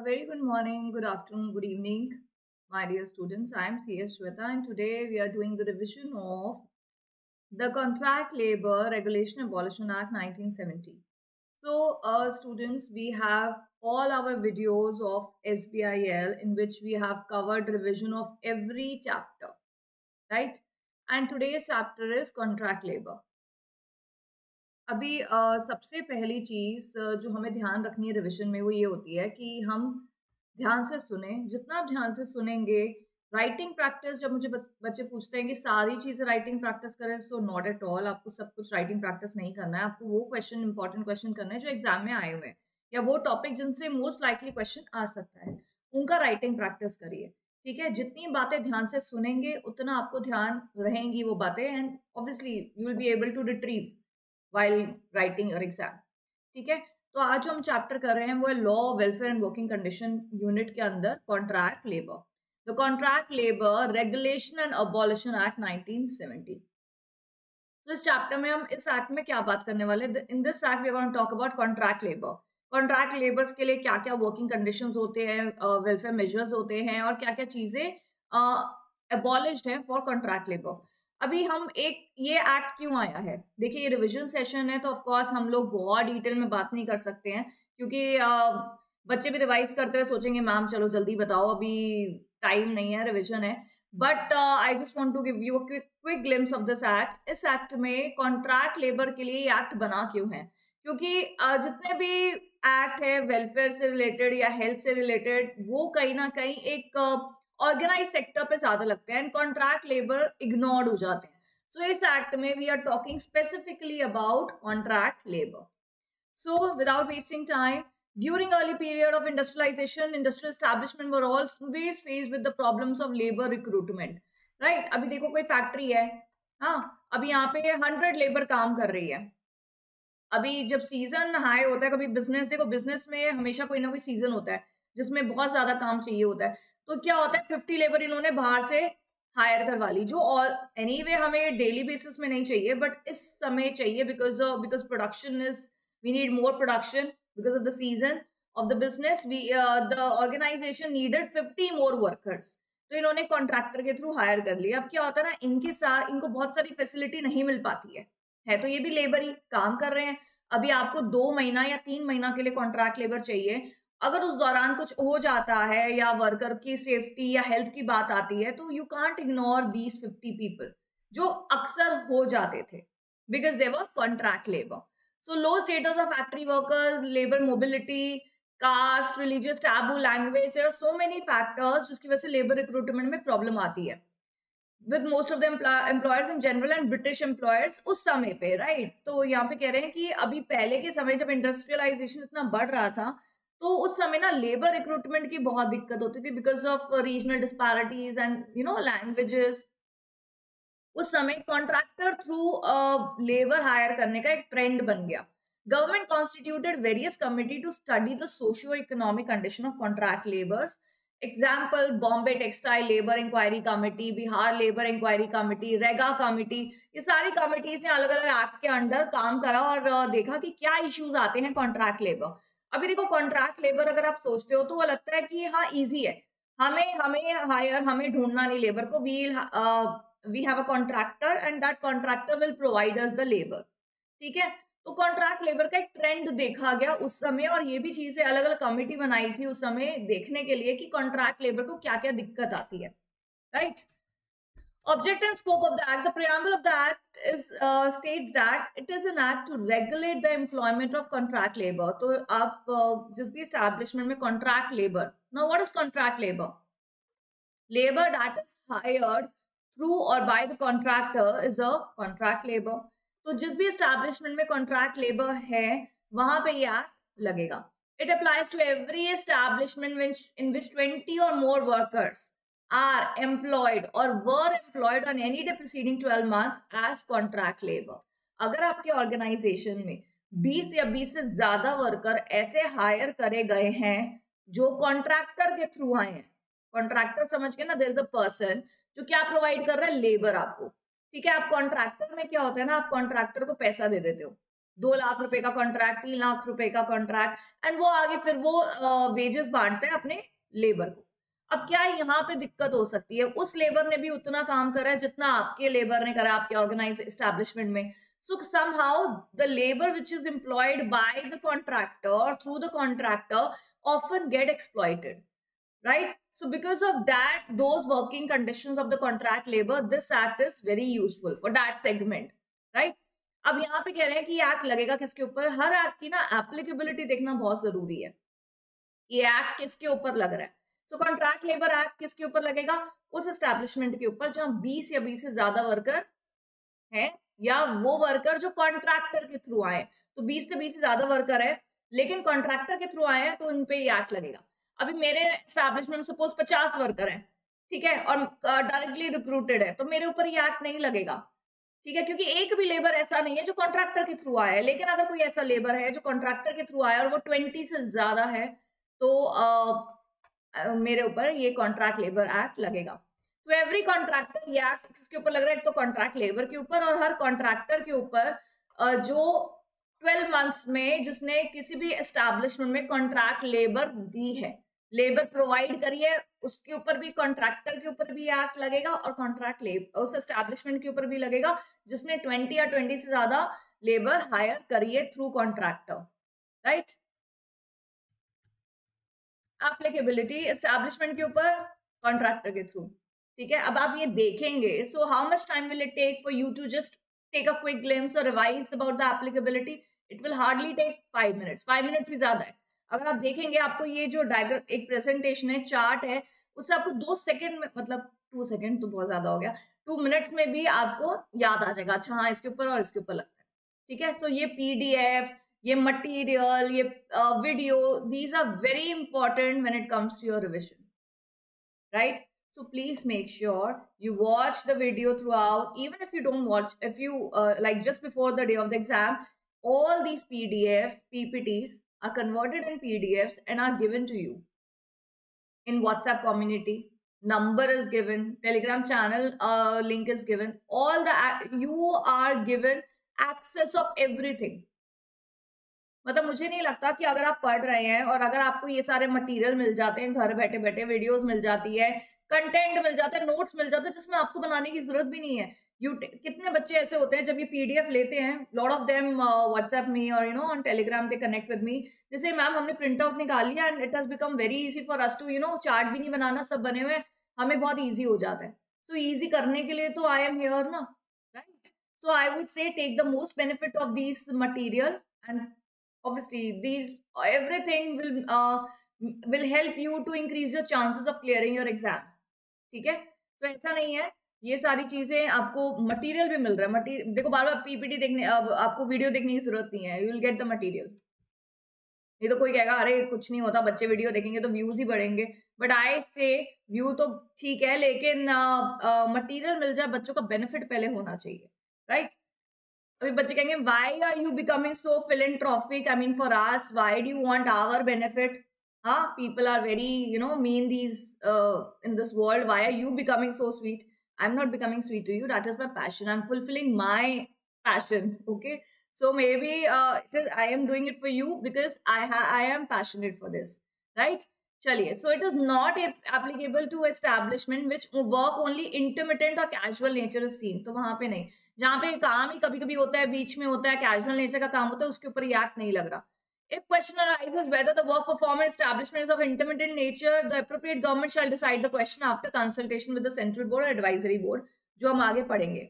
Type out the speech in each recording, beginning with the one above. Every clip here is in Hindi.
A very good morning, good afternoon, good evening, my dear students. I am CS Shweta, and today we are doing the revision of the Contract Labor Regulation Abolition Act 1970. So, students, we have all our videos of SBIL in which we have covered revision of every chapter, right? And today's chapter is Contract Labor. अभी सबसे पहली चीज़ जो हमें ध्यान रखनी है रिविजन में वो ये होती है कि हम ध्यान से सुने। जितना आप ध्यान से सुनेंगे, राइटिंग प्रैक्टिस जब मुझे बच्चे पूछते हैं कि सारी चीज़ें राइटिंग प्रैक्टिस करें, सो नॉट एट ऑल। आपको सब कुछ राइटिंग प्रैक्टिस नहीं करना है। आपको वो क्वेश्चन, इंपॉर्टेंट क्वेश्चन करना है जो एग्जाम में आए हुए हैं, या वो टॉपिक जिनसे मोस्ट लाइकली क्वेश्चन आ सकता है, उनका राइटिंग प्रैक्टिस करिए। ठीक है, जितनी बातें ध्यान से सुनेंगे उतना आपको ध्यान रहेंगी वो बातें, and obviously you will be able to retrieve while writing your exam. ठीक है, तो आज जो हम चैप्टर कर रहे हैं वो है law, welfare and working condition unit के अंदर contract labour, the contract labour regulation and abolition act 1970. तो इस चैप्टर में हम इस एक्ट में क्या बात करने वाले हैं? In this act we are going to talk about contract labour. Contract labours के लिए क्या क्या वर्किंग कंडीशंस होते हैं, वेलफेयर मेजर्स होते हैं, और क्या क्या चीजें अबॉलिश्ड है फॉर कॉन्ट्रैक्ट लेबर। अभी हम ये एक्ट क्यों आया है, देखिए ये रिवीजन सेशन है तो ऑफ कोर्स हम लोग बहुत डिटेल में बात नहीं कर सकते हैं, क्योंकि बच्चे भी रिवाइज करते हुए सोचेंगे मैम चलो जल्दी बताओ, अभी टाइम नहीं है, रिवीजन है। But I just want to give you a quick glimpse of this act. इस एक्ट में कॉन्ट्रैक्ट लेबर के लिए ये एक्ट बना क्यों है? क्योंकि जितने भी एक्ट है वेलफेयर से रिलेटेड या हेल्थ से रिलेटेड, वो कहीं ना कहीं एक ऑर्गेनाइज सेक्टर पे ज्यादा लगते हैं, एंड कॉन्ट्रैक्ट लेबर इग्नोर्ड हो जाते हैं। सो इस एक्ट में we are talking specifically about contract labour. So, without wasting time, during early period of industrialization, industrial establishment were always faced with the problems of labor recruitment. Right? अभी देखो कोई फैक्ट्री है, हाँ, अभी यहाँ पे 100 लेबर काम कर रही है। अभी जब सीजन हाई होता है, कभी बिजनेस, देखो बिजनेस में हमेशा कोई ना कोई सीजन होता है जिसमें बहुत ज्यादा काम चाहिए होता है। तो क्या होता है, 50 लेबर इन्होंने बाहर से हायर करवा ली, जो और एनीवे हमें डेली बेसिस में नहीं चाहिए, बट इस समय चाहिए because production is, we need more production because of the season of the business. The organization needed 50 more workers, तो इन्होंने कॉन्ट्रैक्टर के थ्रू हायर कर लिया। अब क्या होता है ना, इनके साथ इनको बहुत सारी फैसिलिटी नहीं मिल पाती है तो ये भी लेबर ही काम कर रहे हैं। अभी आपको 2 महीना या 3 महीना के लिए कॉन्ट्रैक्ट लेबर चाहिए, अगर उस दौरान कुछ हो जाता है या वर्कर की सेफ्टी या हेल्थ की बात आती है, तो you can't ignore these 50 people, जो अक्सर हो जाते थे because they were contract labour. So low status of factory workers, labor mobility, caste, religious taboo, language, there are so many factors जिसकी वजह से labor recruitment में problem आती है with most of the employers in general and British employers उस समय पे, right? तो यहाँ पे कह रहे हैं कि अभी पहले के समय जब इंडस्ट्रियलाइजेशन इतना बढ़ रहा था, तो उस समय ना लेबर रिक्रूटमेंट की बहुत दिक्कत होती थी because of regional disparities and languages. उस समय कॉन्ट्रैक्टर थ्रू लेबर हायर करने का एक ट्रेंड बन गया। Government constituted various committee to study the socio economic condition of contract labours. Example, Bombay textile labour inquiry committee, Bihar labour inquiry committee, Rega committee, ये सारी कमिटीज ने अलग अलग एक्ट के अंडर काम करा और देखा कि क्या इश्यूज आते हैं कॉन्ट्रैक्ट लेबर। अभी देखो कॉन्ट्रैक्ट लेबर अगर आप सोचते हो तो वो लगता है कि हाँ इजी है, हमें ढूंढना नहीं लेबर को, we have a contractor and that contractor will provide us the labor. ठीक है, तो कॉन्ट्रैक्ट लेबर का एक ट्रेंड देखा गया उस समय, और ये भी चीजें अलग अलग कमिटी बनाई थी उस समय देखने के लिए कि कॉन्ट्रैक्ट लेबर को क्या क्या दिक्कत आती है, right? Object and scope of the act. The preamble of the act states that it is an act to regulate the employment of contract labor. तो आप जिस भी establishment में contract labor, now what is contract labor? Labor that is hired through or by the contractor is a contract labour. तो जिस भी एस्टैब्लिशमेंट में कॉन्ट्रैक्ट लेबर है वहां पे ये एक्ट लगेगा। It applies to every establishment in which 20 or more workers are employed or were employed on any day preceding 12 months as contract labour. अगर आपके ऑर्गेनाइजेशन में 20 या 20 से ज्यादा वर्कर ऐसे हायर करे गए हैं जो कॉन्ट्रैक्टर के थ्रू आए हैं, कॉन्ट्रैक्टर समझ के ना, देयर इज द पर्सन जो क्या प्रोवाइड कर रहा है, लेबर आपको। ठीक है, आप कॉन्ट्रैक्टर में क्या होता है ना, आप कॉन्ट्रैक्टर को पैसा दे देते हो, 2 लाख रुपए का कॉन्ट्रैक्ट, 3 लाख रुपए का कॉन्ट्रैक्ट, एंड वो आगे फिर वो वेजेस बांटते हैं अपने लेबर को। अब क्या यहाँ पे दिक्कत हो सकती है, उस लेबर ने भी उतना काम करा है जितना आपके लेबर ने करा आपके ऑर्गेनाइज एस्टैब्लिशमेंट में। So somehow the labor which is employed by the contractor or through the contractor often get exploited, right? So because of that, those working conditions of the contract labor, this act is very useful for that segment, right? अब यहाँ पे कह रहे हैं कि एक्ट लगेगा किसके ऊपर, हर एक्ट की ना एप्लीकेबिलिटी देखना बहुत जरूरी है। ये एक्ट किसके ऊपर लग रहा है? सो कॉन्ट्रैक्ट लेबर एक्ट किसके ऊपर लगेगा? उस एस्टैब्लिशमेंट के ऊपर जहां 20 या 20 से ज्यादा वर्कर है, या वो वर्कर जो कॉन्ट्रैक्टर के थ्रू आए। तो 20 से 20 से ज्यादा वर्कर है लेकिन कॉन्ट्रैक्टर के थ्रू आए हैं, तो इन पे ये एक्ट लगेगा। अभी मेरे एस्टैब्लिशमेंट में सपोज 50 वर्कर है, ठीक है, और डायरेक्टली रिक्रूटेड है, तो मेरे ऊपर ये एक्ट नहीं लगेगा, ठीक है, क्योंकि एक भी लेबर ऐसा नहीं है जो कॉन्ट्रैक्टर के थ्रू आया है। लेकिन अगर कोई ऐसा लेबर है जो कॉन्ट्रैक्टर के थ्रू आया और वो 20 से ज्यादा है, तो मेरे ऊपर ये कॉन्ट्रैक्ट लेबर एक्ट लगेगा। तो एवरी कॉन्ट्रैक्टर, ये एक्ट किसके ऊपर लग रहा है? एक तो कॉन्ट्रैक्ट लेबर के ऊपर, और हर कॉन्ट्रैक्टर के ऊपर जो 12 मंथ्स में जिसने किसी भी एस्टैब्लिशमेंट में कॉन्ट्रैक्ट लेबर दी है, लेबर प्रोवाइड करी है, उसके ऊपर भी, कॉन्ट्रैक्टर के ऊपर भी एक्ट लगेगा, और कॉन्ट्रैक्ट लेबर उस एस्टैब्लिशमेंट के ऊपर भी लगेगा जिसने 20 या 20 से ज्यादा लेबर हायर करी है through contractor, right? Applicability establishment के ऊपर, कॉन्ट्रैक्टर के थ्रू, ठीक है। अब आप ये देखेंगे, so how much time will it take for you to just take a quick glimpse or revise about the applicability? It will hardly take 5 minutes. 5 minutes भी ज्यादा है। अगर आप देखेंगे, आपको ये जो डायग्राम, एक प्रेजेंटेशन है, चार्ट है, उससे आपको 2 सेकेंड में, मतलब 2 सेकेंड तो बहुत ज्यादा हो गया, 2 मिनट्स में भी आपको याद आ जाएगा, अच्छा हाँ इसके ऊपर और इसके ऊपर लगता है, ठीक है। सो ये पीडीएफ, ये मटेरियल, ये video, these are very important when it comes to your revision, right? So please make sure you watch the video throughout. Even if you don't watch, if you like just before the day of the exam, all these PDFs, PPTs are converted in PDFs and are given to you in WhatsApp community. Number is given, Telegram channel link is given, all the you are given access of everything. मतलब मुझे नहीं लगता कि अगर आप पढ़ रहे हैं और अगर आपको ये सारे मटेरियल मिल जाते हैं, घर बैठे बैठे वीडियोस मिल जाती है, कंटेंट मिल जाता है, नोट्स मिल जाते हैं, जिसमें आपको बनाने की जरूरत भी नहीं है। कितने बच्चे ऐसे होते हैं जब ये पीडीएफ लेते हैं, lot of them WhatsApp me or on Telegram they connect with me, जैसे मैम हमने प्रिंट आउट निकाल लिया and it has become very easy for us to chart भी नहीं बनाना, सब बने हुए, हमें बहुत ईजी हो जाता है। तो ईजी करने के लिए तो आई एम हियर ना, right? So I would say take the most benefit of this material, and obviously these everything will help you to increase your chances of clearing your exam, ठीक है। तो ऐसा नहीं है, ये सारी चीजें आपको मटेरियल भी मिल रहा है, मटेरियल देखो, बार बार पीपीटी देखने, अब आपको वीडियो देखने की जरूरत नहीं है, you will get the material. ये तो कोई कहेगा अरे कुछ नहीं होता, बच्चे वीडियो देखेंगे तो व्यूज ही बढ़ेंगे, बट आई से व्यू तो ठीक है, लेकिन मटेरियल मिल जाए, बच्चों का बेनिफिट पहले होना चाहिए, राइट? अभी बच्चे कहेंगे why are you becoming so philanthropic, I mean for us, why do you want our benefit? People are very mean these in this world, why are you becoming so sweet? I'm not becoming sweet to you, that is my passion, I'm fulfilling my passion, okay? So maybe I am doing it for you because I am passionate for this, right? चलिए, so it is not applicable to establishment which work only intermittent or casual nature is seen, तो वहां पे नहीं, जहां पे काम ही कभी कभी होता है, बीच में होता है, कैजुअल नेचर का काम होता है, उसके ऊपर ये एक्ट नहीं लग रहा। If question arises whether the work performed in establishment is of intermittent nature, the appropriate government shall decide the question after consultation with the central board or advisory board, जो हम आगे पढ़ेंगे।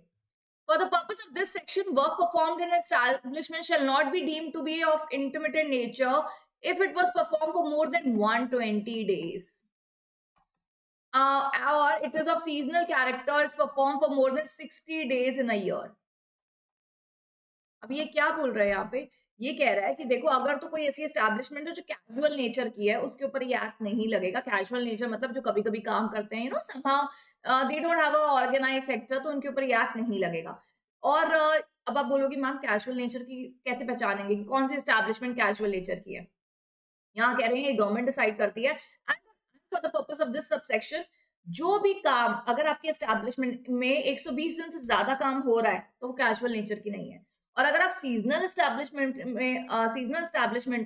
For the purpose of this section, work performed in establishment shall not be deemed to be of intermittent nature if it was performed for more than 120 days. Or it is of seasonal character, is performed for more than 60 days in a year. अब ये क्या बोल रहा है यहाँ पे? ये कह रहा है कि देखो, अगर तो कोई ऐसी एस्टैब्लिशमेंट है जो कैजुअल नेचर की है, उसके ऊपर ये एक्ट नहीं लगेगा। कैजुअल नेचर मतलब जो कभी कभी काम करते हैं, somehow they don't have a organised sector, तो उनके ऊपर ये एक्ट नहीं लगेगा। और अब आप बोलोगे मैम कैजुअल नेचर की कैसे पहचानेंगे कि कौन सी एस्टैब्लिशमेंट कैजुअल नेचर की है? यहाँ कह रहे हैं गवर्नमेंट डिसाइड करती है, and for the purpose of this subsection, जो भी काम अगर आपके एस्टैब्लिशमेंट में 120 दिन से ज्यादा काम हो रहा है, तो वो कैजुअल नेचर की नहीं है। और अगर आप सीजनल एस्टैब्लिशमेंट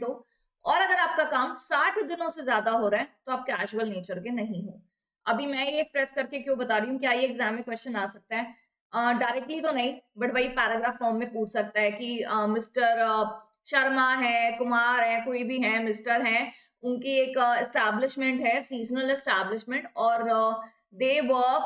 हो और अगर आपका काम 60 दिनों से ज्यादा हो रहा है तो आप कैजुअल नेचर के नहीं हो। अभी मैं ये स्ट्रेस करके क्यों बता रही हूँ, क्या ये एग्जाम में क्वेश्चन आ सकता है? डायरेक्टली तो नहीं, बट वही पैराग्राफ फॉर्म में पूछ सकता है कि मिस्टर शर्मा है, कुमार है, कोई भी है, मिस्टर है, उनकी एक एस्टैब्लिशमेंट है, सीजनल एस्टैब्लिशमेंट, और they work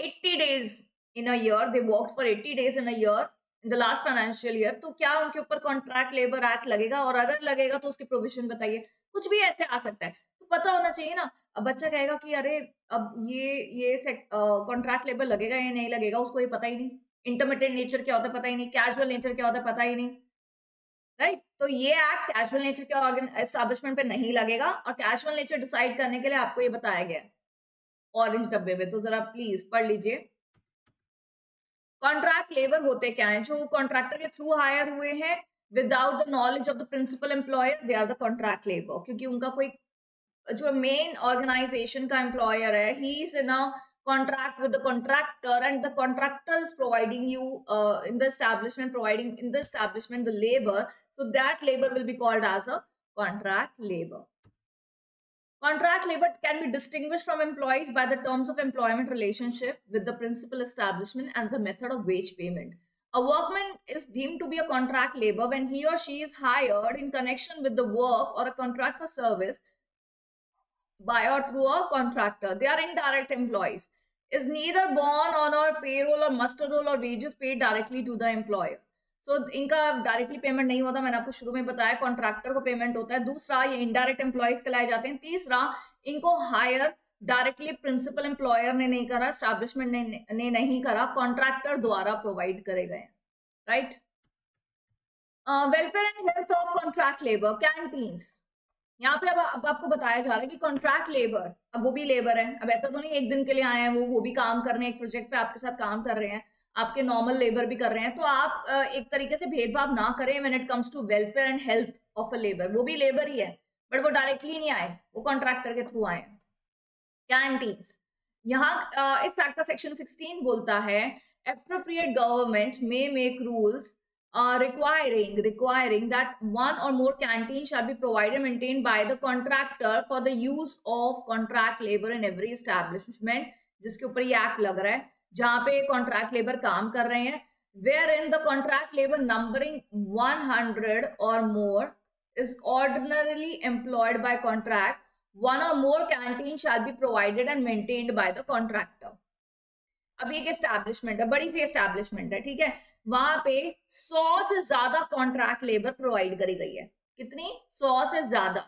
80 days in a year, they work for 80 days in a year in the last financial year, तो क्या उनके ऊपर कॉन्ट्रैक्ट लेबर एक्ट लगेगा? और अगर लगेगा तो उसकी प्रोविजन बताइए। कुछ भी ऐसे आ सकता है, तो पता होना चाहिए ना। अब बच्चा कहेगा कि अरे अब ये कॉन्ट्रैक्ट लेबर लगेगा या नहीं लगेगा, उसको ये पता ही नहीं। इंटरमीडिएट नेचर क्या होता है पता ही नहीं, कैजुअल नेचर क्या होता है पता ही नहीं, राइट? तो ये एक्ट कैजुअल नेचर के ऑर्गन एस्टैब्लिशमेंट पे नहीं लगेगा, और कैजुअल नेचर डिसाइड करने के लिए आपको ये बताया गया है ऑरेंज डब्बे में, तो जरा प्लीज पढ़ लीजिए। कॉन्ट्रैक्ट लेबर होते क्या है? जो कॉन्ट्रैक्टर के थ्रू हायर हुए हैं without the knowledge of the principal employer, they are the contract labour. क्योंकि उनका कोई जो मेन ऑर्गेनाइजेशन का एम्प्लॉयर है, he is in a contract with the contractor, and the contractor is providing you in the establishment, providing in the establishment the labor, so that labor will be called as a contract labor. Contract labor can be distinguished from employees by the terms of employment relationship with the principal establishment and the method of wage payment. A workman is deemed to be a contract labor when he or she is hired in connection with the work or a contract for service by or through a contractor. They are indirect employees. Is neither born on or payroll or muster roll or wages paid directly to the employer. So इनका डायरेक्टली पेमेंट नहीं होता, मैंने आपको शुरू में बताया, कॉन्ट्रैक्टर को पेमेंट होता है। दूसरा, ये इनडायरेक्ट एम्प्लॉयज कहलाए जाते हैं। तीसरा, इनको हायर डायरेक्टली प्रिंसिपल एम्प्लॉयर ने नहीं करा, एस्टैब्लिशमेंट ने नहीं करा, कॉन्ट्रैक्टर द्वारा प्रोवाइड करे गए, right? Welfare and health of contract labour, canteens. यहाँ पे अब आपको बताया जा रहा है कि कॉन्ट्रैक्ट लेबर, अब वो भी लेबर है। अब ऐसा तो नहीं एक दिन के लिए आए हैं, वो भी काम कर रहे हैं, एक प्रोजेक्ट पे आपके साथ काम कर रहे हैं, आपके नॉर्मल लेबर भी कर रहे हैं। तो आप एक तरीके से भेदभाव ना करें when it comes to welfare and health of a labour. वो भी लेबर ही है, बट वो डायरेक्टली नहीं आए, वो कॉन्ट्रैक्टर के थ्रू आए। कैंटीन्स, यहाँ इस एक्ट का सेक्शन 16 बोलता है appropriate government may make rules requiring that one or more canteens shall be provided and maintained by the contractor for the use of contract labor in every establishment, जिसके ऊपर ये एक्ट लग रहा है, जहां पे कॉन्ट्रैक्ट लेबर काम कर रहे हैं, wherein the contract labor numbering 100 or more is ordinarily employed by contract, one or more canteens shall be provided and maintained by the contractor. अब एक एस्टैब्लिशमेंट है, बड़ी सी एस्टैब्लिशमेंट है, ठीक है, वहां पे 100 से ज्यादा कॉन्ट्रैक्ट लेबर प्रोवाइड करी गई है। कितनी? 100 से ज्यादा।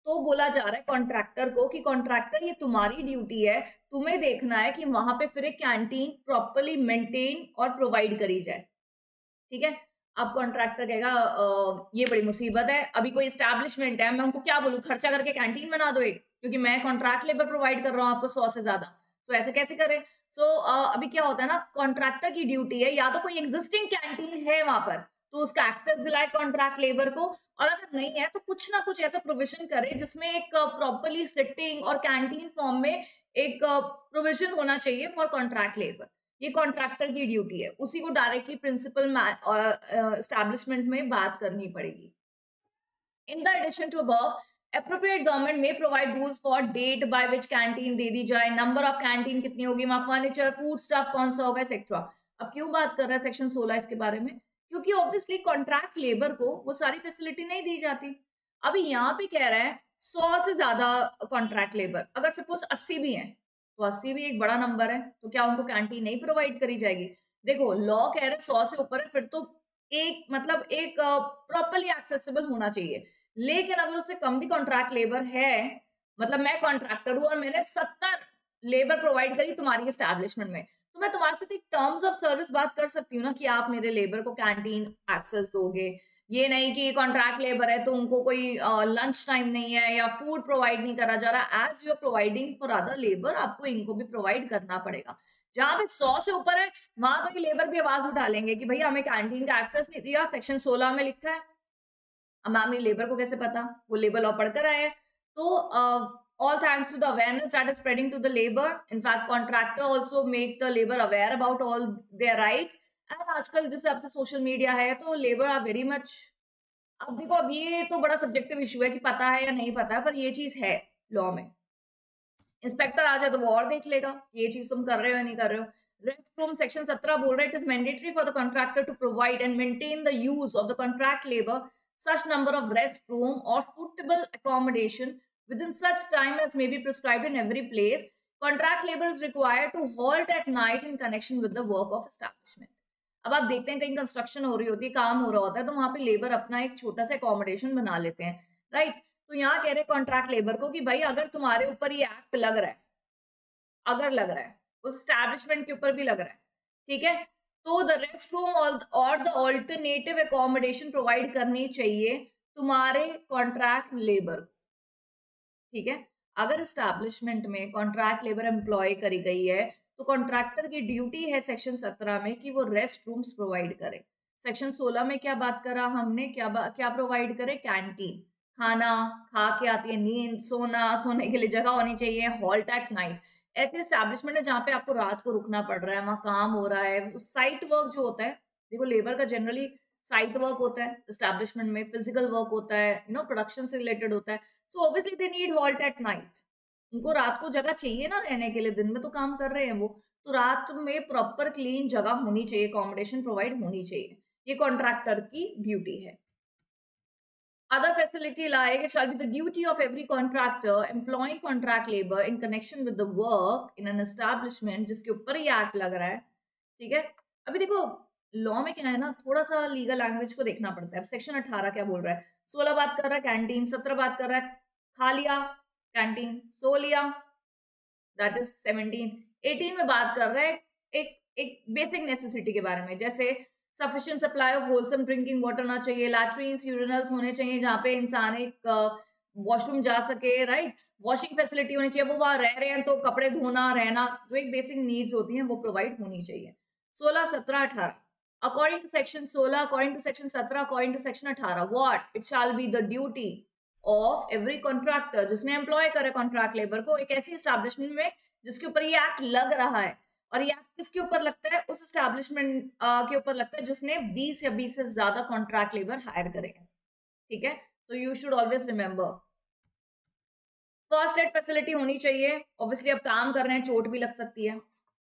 तो बोला जा रहा है कॉन्ट्रैक्टर को कि कॉन्ट्रैक्टर, ये तुम्हारी ड्यूटी है, तुम्हें देखना है कि वहां पे फिर एक कैंटीन प्रॉपर्ली मेंटेन और प्रोवाइड करी जाए, ठीक है। अब कॉन्ट्रैक्टर कहेगा ये बड़ी मुसीबत है, अभी कोई एस्टैब्लिशमेंट है, मैं उनको क्या बोलूं, खर्चा करके कैंटीन बना दो एक, क्योंकि मैं कॉन्ट्रैक्ट लेबर प्रोवाइड कर रहा हूँ आपको 100 से ज्यादा। तो ऐसे कैसे करें? अभी क्या होता है ना, कॉन्ट्रैक्टर की ड्यूटी है, या तो कोई एग्जिस्टिंग कैंटीन है वहां पर तो उसका एक्सेस दिलाए कॉन्ट्रैक्ट लेबर को, और अगर नहीं है तो कुछ ना कुछ ऐसा प्रोविजन करे जिसमें एक प्रॉपर्ली सिटिंग और कैंटीन फॉर्म में एक प्रोविजन होना चाहिए फॉर कॉन्ट्रैक्ट लेबर। ये कॉन्ट्रैक्टर की ड्यूटी है, उसी को डायरेक्टली प्रिंसिपल एस्टैब्लिशमेंट में बात करनी पड़ेगी। In the addition to above, appropriate government may provide rules for date by which canteen दे दी जाए, नंबर ऑफ कैंटीन कितनी होगी, वहां फर्नीचर, फूड स्टफ कौन सा होगा, एक्सेट्रा। अब क्यों बात कर रहा है सेक्शन 16 इसके बारे में? क्योंकि ऑब्वियसली कॉन्ट्रैक्ट लेबर को वो सारी फैसिलिटी नहीं दी जाती। अभी यहाँ पे कह रहा है 100 से ज्यादा कॉन्ट्रैक्ट लेबर, अगर सपोज 80 भी हैं, तो 80 भी एक बड़ा नंबर है, तो क्या उनको कैंटीन नहीं प्रोवाइड करी जाएगी? देखो, लॉ कह रहे 100 से ऊपर है, फिर तो एक मतलब एक प्रॉपरली एक्सेसिबल होना चाहिए। लेकिन अगर उससे कम भी कॉन्ट्रैक्ट लेबर है, मतलब मैं कॉन्ट्रैक्टर हूं और मैंने 70 लेबर प्रोवाइड करी तुम्हारी एस्टैब्लिशमेंट में, तो मैं तुम्हारे साथ एक टर्म्स ऑफ सर्विस बात कर सकती हूँ ना कि आप मेरे लेबर को कैंटीन एक्सेस दोगे। ये नहीं कि कॉन्ट्रैक्ट लेबर है तो उनको कोई लंच टाइम नहीं है या फूड प्रोवाइड नहीं करा जा रहा। As you are providing for other labour, आपको इनको भी प्रोवाइड करना पड़ेगा। जहां पे 100 से ऊपर है, वहां तो ये लेबर भी आवाज उठा लेंगे कि भैया हमें कैंटीन का एक्सेस नहीं दिया, सेक्शन 16 में लिखा है। अब मैम ने लेबर को कैसे पता? वो लेबर लॉ पढ़कर आए हैं। तो all thanks to the awareness that is spreading to the labor, in fact contractor also make the labor aware about all their rights, and आजकल जिस हिसाब से सोशल मीडिया है तो लेबर आर वेरी मच, अब देखो अब ये तो बड़ा सब्जेक्टिव इशू है कि पता है या नहीं पता है, पर ये चीज है लॉ में। इंस्पेक्टर आ जाए तो वो और देख लेगा ये चीज तुम कर रहे हो या नहीं कर रहे हो। रेस्ट रूम सेक्शन 17 बोल रहा है it is mandatory for the contractor to provide and maintain the use of the contract labour such number of rest room or suitable accommodation within such time as may be prescribed in every place. Contract labor is required to halt at night in connection with the work of establishment. अब आप देखते हैं कहीं कंस्ट्रक्शन हो रही होती है, काम हो रहा होता है, तो वहां पे लेबर अपना एक छोटा सा अकोमोडेशन बना लेते हैं, राइट। तो यहाँ कह रहे कॉन्ट्रैक्ट लेबर को कि भाई अगर तुम्हारे ऊपर ये एक्ट लग रहा है, अगर लग रहा है उस स्टैब्लिशमेंट के ऊपर भी लग रहा है, ठीक है, तो द रेस्ट रूम और द ऑल्टरनेटिव अकोमोडेशन प्रोवाइड करनी चाहिए तुम्हारे कॉन्ट्रैक्ट लेबर, ठीक है। अगर एस्टैब्लिशमेंट में कॉन्ट्रैक्ट लेबर एम्प्लॉय करी गई है तो कॉन्ट्रैक्टर की ड्यूटी है सेक्शन 17 में कि वो रेस्ट रूम्स प्रोवाइड करे। सेक्शन 16 में क्या बात करा हमने, क्या प्रोवाइड करे, कैंटीन, खाना खा के आती है नींद, सोना, सोने के लिए जगह होनी चाहिए, हॉल्ट एट नाइट। ऐसे एस्टैब्लिशमेंट है जहाँ पे आपको रात को रुकना पड़ रहा है, वहाँ काम हो रहा है, साइट वर्क जो होता है, देखो लेबर का जनरली साइट वर्क होता है, एस्टैब्लिशमेंट में फिजिकल वर्क होता है, प्रोडक्शन से रिलेटेड होता है। So obviously they need halt at night, उनको रात को जगह चाहिए ना रहने के लिए, दिन में तो काम कर रहे हैं वो, तो रात में प्रॉपर क्लीन जगह होनी चाहिए, अकोमोडेशन प्रोवाइड होनी चाहिए, ये कॉन्ट्रैक्टर की ड्यूटी है। Other facility like it shall be the duty of every contractor employing contract labor in connection with the work in an establishment जिसके ऊपर ये एक्ट लग रहा है, ठीक है। अभी देखो लॉ में क्या है ना, थोड़ा सा लीगल लैंग्वेज को देखना पड़ता है। अब सेक्शन 18 क्या बोल रहा है, 16 बात कर रहा है कैंटीन, 17 बात कर रहा है खा लिया कैंटीन, सो लिया, दैट इज 17। 18 में बात कर रहा है एक बेसिक नेसेसिटी के बारे में, जैसे sufficient supply of wholesome drinking water होना चाहिए, लैट्रिन्स यूरिनल्स होने चाहिए जहाँ पे इंसान एक वॉशरूम जा सके, राइट, वॉशिंग फैसिलिटी होनी चाहिए, वो वहां रह रहे हैं तो कपड़े धोना रहना जो एक बेसिक नीड्स होती हैं वो प्रोवाइड होनी चाहिए। 16, 17, 18 according to section 16, according to section 17, according to section 18 what it shall be the duty of every contractor जिसने एम्प्लॉय करे कॉन्ट्रैक्ट लेबर को एक ऐसी एस्टैब्लिशमेंट में जिसके ऊपर ये एक्ट लग रहा है, और ये एक्ट किसके ऊपर लगता है, उस एस्टैब्लिशमेंट के ऊपर लगता है जिसने 20 या 20 से ज्यादा कॉन्ट्रैक्ट लेबर हायर करे हैं, ठीक है। So you should always remember first aid facility होनी चाहिए, ऑब्वियसली अब काम कर रहे हैं चोट भी लग सकती है,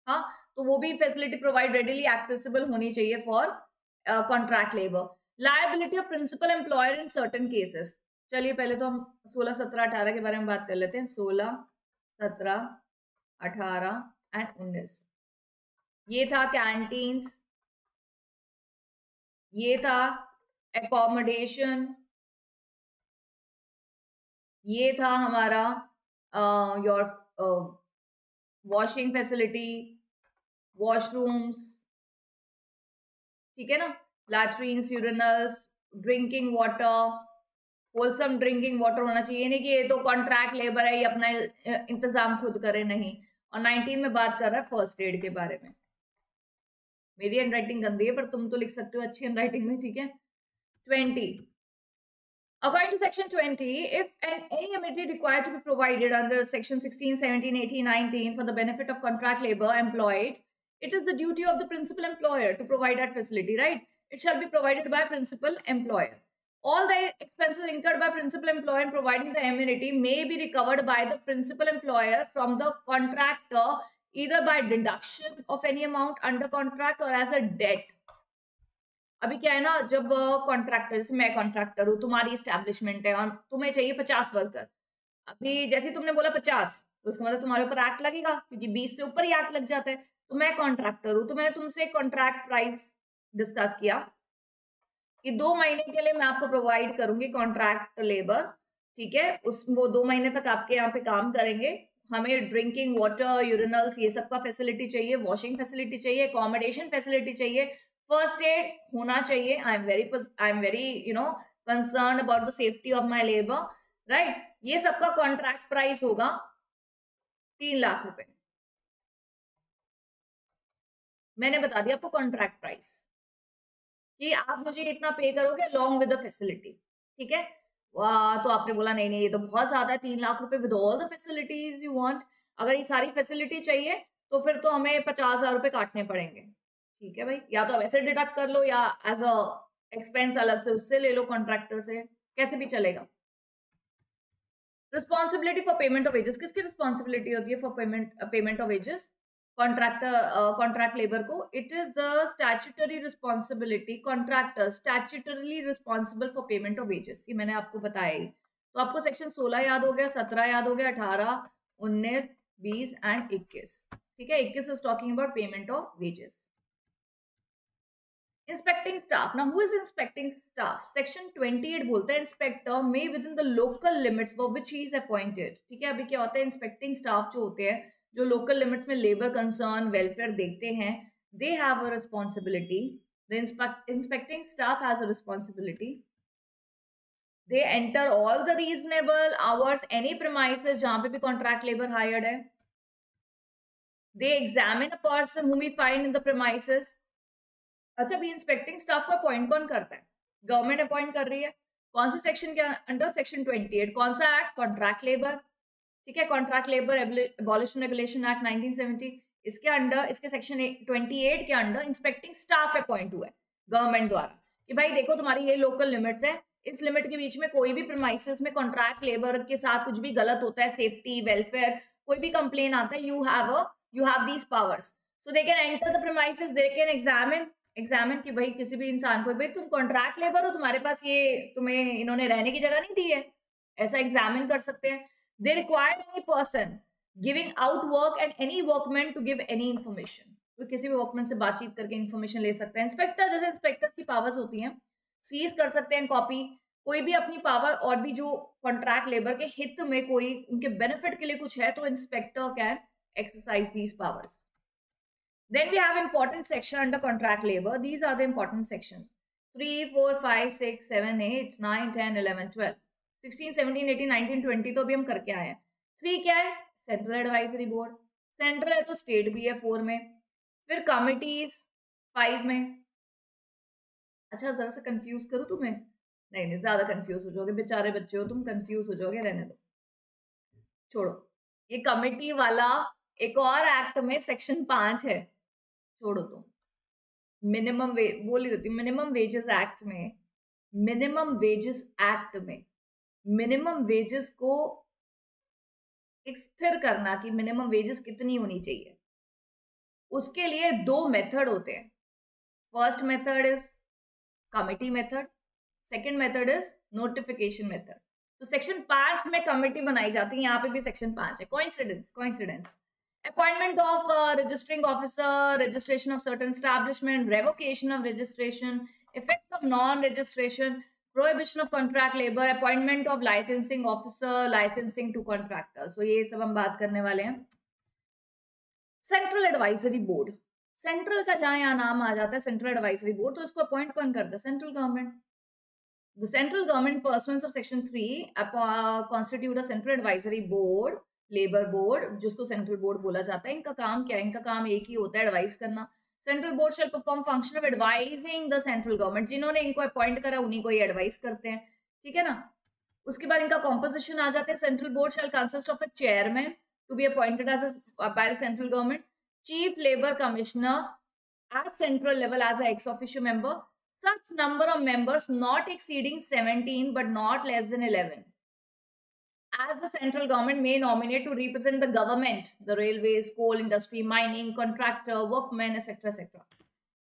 हाँ, तो वो भी फैसिलिटी प्रोवाइड रेडिली एक्सेसिबल होनी चाहिए for contract labour. Liability of principal employer in certain cases, चलिए पहले तो हम 16, 17, 18 के बारे में बात कर लेते हैं। 16, 17, 18 एंड 19 ये था कैंटीन्स, ये था एकोमोडेशन, ये था हमारा योर वॉशिंग फैसिलिटी, वॉशरूम्स, ठीक है ना, latrines, urinals, drinking water, wholesome drinking water होना चाहिए, नहीं कि ये तो कॉन्ट्रैक्ट लेबर है ये अपना इंतजाम खुद करे, नहीं। और 19 में बात कर रहा है फर्स्ट एड के बारे में। मेरी हैंड राइटिंग गंदी है पर तुम तो लिख सकते हो अच्छी हैंड राइटिंग में, ठीक है। 20 according to section 20 if any amenity required to be provided under section 16, 17, 18, 19 for the benefit of contract labor employed, it is the duty of the principal employer to provide that facility, right, it shall be provided by principal employer. All the expenses incurred by principal employer in providing the amenity may be recovered by the principal employer from the contractor either by deduction of any amount under contract or as a debt. अभी क्या है ना, जब कॉन्ट्रैक्टर, जैसे मैं कॉन्ट्रैक्टर हूँ, तुम्हारी एस्टैब्लिशमेंट है और तुम्हें चाहिए 50 वर्कर, अभी जैसे तुमने बोला 50 तो उसका मतलब तुम्हारे ऊपर एक्ट लगेगा क्योंकि 20 से ऊपर ही एक्ट लग जाता है। तो मैं कॉन्ट्रैक्टर हूँ तो मैंने तुमसे कॉन्ट्रैक्ट प्राइस डिस्कस किया कि 2 महीने के लिए मैं आपको प्रोवाइड करूंगी कॉन्ट्रैक्ट लेबर, ठीक है, वो 2 महीने तक आपके यहाँ पे काम करेंगे, हमें ड्रिंकिंग वाटर, यूरिनल्स, ये सब का फैसिलिटी चाहिए, वॉशिंग फैसिलिटी चाहिए, अकोमोडेशन फैसिलिटी चाहिए, फर्स्ट एड होना चाहिए। I am very concern about the safety of my labour, right. ये सबका कॉन्ट्रैक्ट प्राइस होगा 3 लाख रुपए। मैंने बता दिया आपको कॉन्ट्रैक्ट प्राइस कि आप मुझे इतना पे करोगे अलॉन्ग विद द फैसिलिटी, ठीक है। तो आपने बोला नहीं नहीं ये तो बहुत ज्यादा है, 3 लाख रुपए with all the facilities you want. अगर ये सारी फैसिलिटी चाहिए तो फिर तो हमें 50,000 रुपए काटने पड़ेंगे, ठीक है भाई, या तो वैसे डिडक्ट कर लो या एज अ एक्सपेंस अलग से उससे ले लो कॉन्ट्रैक्टर से, कैसे भी चलेगा। Responsibility for payment of wages, किसकी रिस्पॉन्सिबिलिटी होती है for payment of wages? Contract labour को। It is the statutory responsibility, contractor statutorily responsible for payment of wages, ये मैंने आपको बताया ही। तो आपको सेक्शन 16 याद हो गया, 17 याद हो गया, 18, 19, 20 एंड 21। ठीक है, 21 is talking about payment of wages. Inspecting staff, now who is inspecting staff? Section 28 बोलता है inspector may with in the local limits for which he is appointed. ठीक है, अभी क्या होता है, इंस्पेक्टिंग स्टाफ जो होते हैं, जो लोकल लिमिट्स में लेबर कंसर्न वेलफेयर देखते हैं, they have a responsibility, the inspecting staff has a responsibility, they enter all the reasonable hours any premises जहां पे भी कॉन्ट्रैक्ट लेबर हायर्ड है, they examine a person whom we find in the premises। अच्छा, भी इंस्पेक्टिंग स्टाफ को अपॉइंट कौन करता है? गवर्नमेंट अपॉइंट कर रही है। कौन से सेक्शन के अंडर? सेक्शन 28। कौन सा एक्ट? Contract labour. ठीक है, contract labour abolition regulation act 1970, इसके अंडर, इसके सेक्शन 28 के अंडर इंस्पेक्टिंग स्टाफ अपॉइंट हुआ है गवर्नमेंट द्वारा कि भाई देखो तुम्हारी ये लोकल लिमिट्स है, इस लिमिट के बीच में कोई भी प्रीमाइसेस में कॉन्ट्रैक्ट लेबर के साथ कुछ भी गलत होता है, सेफ्टी वेलफेयर कोई भी कंप्लेन आता है, you have these powers, so they can enter the premises, they can examine कि भाई किसी भी इंसान को, भाई तुम कॉन्ट्रैक्ट लेबर हो, तुम्हारे पास ये, तुम्हें इन्होंने रहने की जगह नहीं दी है, ऐसा एग्जामिन कर सकते हैं। They require any person giving out work and any workman to give any information, तो किसी भी वर्कमैन से बातचीत करके इन्फॉर्मेशन ले सकते हैं। इंस्पेक्टर, जैसे इंस्पेक्टर्स की पावर्स होती हैं, सीज कर सकते हैं कॉपी, कोई भी अपनी पावर, और भी जो कॉन्ट्रैक्ट लेबर के हित में कोई उनके बेनिफिट के लिए कुछ है, तो inspector can exercise these powers. Then we have important section under contract labor. These are the important sections: 3, 4, 5, 6, 7, 8, 9, 10, 11, 12, 16, 17, 18, 19, 20 तो अभी हम करके आए हैं। 3 क्या है? सेंट्रल एडवाइजरी बोर्ड, सेंट्रल है तो स्टेट भी है 4 में, फिर कमिटीज 5 में। अच्छा, जरा सा कंफ्यूज करूं तुम्हें? नहीं, ज्यादा कंफ्यूज हो जाओगे, बेचारे बच्चे हो तुम, कंफ्यूज हो जाओगे, रहने दो, छोड़ो। ये कमिटी वाला एक और एक्ट में सेक्शन 5 है, छोड़ो। तो मिनिमम बोल ही देती हूँ, मिनिमम वेजेस एक्ट में, मिनिमम वेजेस एक्ट में मिनिमम वेजेस को एक स्थिर करना कि मिनिमम वेजेस कितनी होनी चाहिए, उसके लिए 2 मेथड होते हैं। First method is committee method, second method is notification method. तो सेक्शन 5 में कमिटी बनाई जाती है, यहाँ पे भी सेक्शन 5 है। Coincidence. Appointment of registering officer, registration of certain establishment, revocation of registration, effect of non-registration, prohibition of contract labor, appointment of licensing officer, licensing to contractors. So ये सब हम बात करने वाले हैं। सेंट्रल एडवाइजरी बोर्ड, सेंट्रल का जहाँ यहाँ नाम आ जाता है सेंट्रल एडवाइजरी बोर्ड, तो इसको अपॉइंट कौन करता है? Central government. The central government, pursuant of section 3, constitute a central advisory board, labour board, जिसको सेंट्रल बोर्ड बोला जाता है। इनका काम क्या है? इनका काम एक ही होता है, एडवाइस करना। Central board shall perform function of advising the central government, जिन्होंने इनको अपॉइंट करा उन्हीं को ये एडवाइस करते हैं। ठीक है ना? उसके बाद इनका कॉम्पोजिशन आ जाता है। Central board shall consist of a chairman to be appointed as by the central government, chief labour commissioner at central level as a ex officio member, such number of members not exceeding 17 but not less than 11, as the central government may nominate to represent the government, the railways, coal industry, mining, contractor, workmen, etc. etc.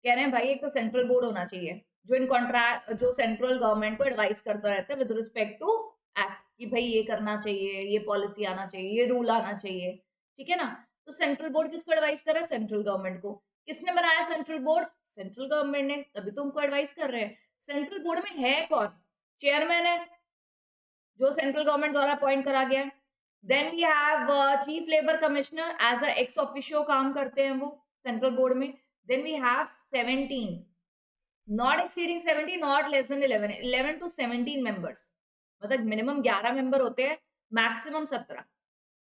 कह रहे हैं भाई एक तो सेंट्रल बोर्ड होना चाहिए जो इन कॉन्ट्रैक्ट, जो सेंट्रल गवर्नमेंट को एडवाइस करता रहता है विद रिस्पेक्ट टू एक्ट, कि भाई ये करना चाहिए, ये पॉलिसी आना चाहिए, ये रूल आना चाहिए। ठीक है ना? तो सेंट्रल बोर्ड किसको एडवाइस कर रहा है? सेंट्रल गवर्नमेंट को। किसने बनाया सेंट्रल बोर्ड? सेंट्रल गवर्नमेंट ने, तभी तो उनको एडवाइस कर रहे हैं। सेंट्रल बोर्ड में है कौन? चेयरमैन है जो सेंट्रल गवर्नमेंट द्वारा अपॉइंट करा गया है। Then we have chief labour commissioner, as a ex officio काम करते हैं वो सेंट्रल बोर्ड में। Then we have 17, not exceeding 70, not less than 11, 11 to 17 members, मतलब मिनिमम 11 मेंबर होते हैं, मैक्सिमम 17।